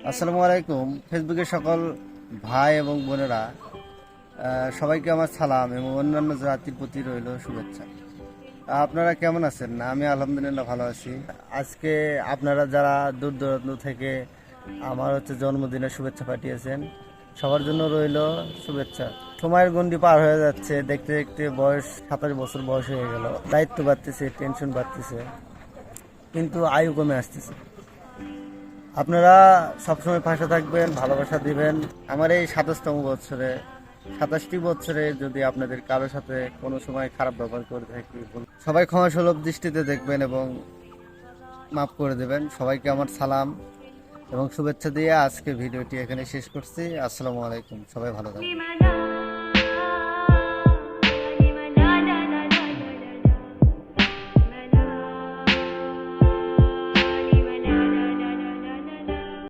আসসালামু আলাইকুম। ফেসবুকের সকল ভাই এবং বোনেরা, সবাইকে আমার সালাম এবং অন্যান্য জাতির প্রতি রইল শুভেচ্ছা। আপনারা কেমন আছেন? আমি আলহামদুলিল্লাহ ভালো আছি। আজকে আপনারা যারা দূর দূরান্ত থেকে আমার জন্মদিনের শুভেচ্ছা পাঠিয়েছেন, সবার জন্য রইল শুভেচ্ছা। সময়ের গণ্ডি পার হয়ে যাচ্ছে, দেখতে দেখতে বয়স 27 বছর বয়স হয়ে গেল। দায়িত্ব বাড়তেছে, টেনশন বাড়তেছে, কিন্তু আয়ু কমে আসতেছে। আপনারা সবসময় পাশে থাকবেন, ভালোবাসা দিবেন। আমার এই 27তম বছরে, 27টি বছরে যদি আপনাদের কারোর সাথে কোনো সময় খারাপ ব্যবহার করে থাকি, সবাই ক্ষমাসুলভ দৃষ্টিতে দেখবেন এবং মাফ করে দেবেন। সবাইকে আমার সালাম এবং শুভেচ্ছা দিয়ে আজকে ভিডিওটি এখানে শেষ করছি। আসসালামু আলাইকুম, সবাই ভালো থাকবেন।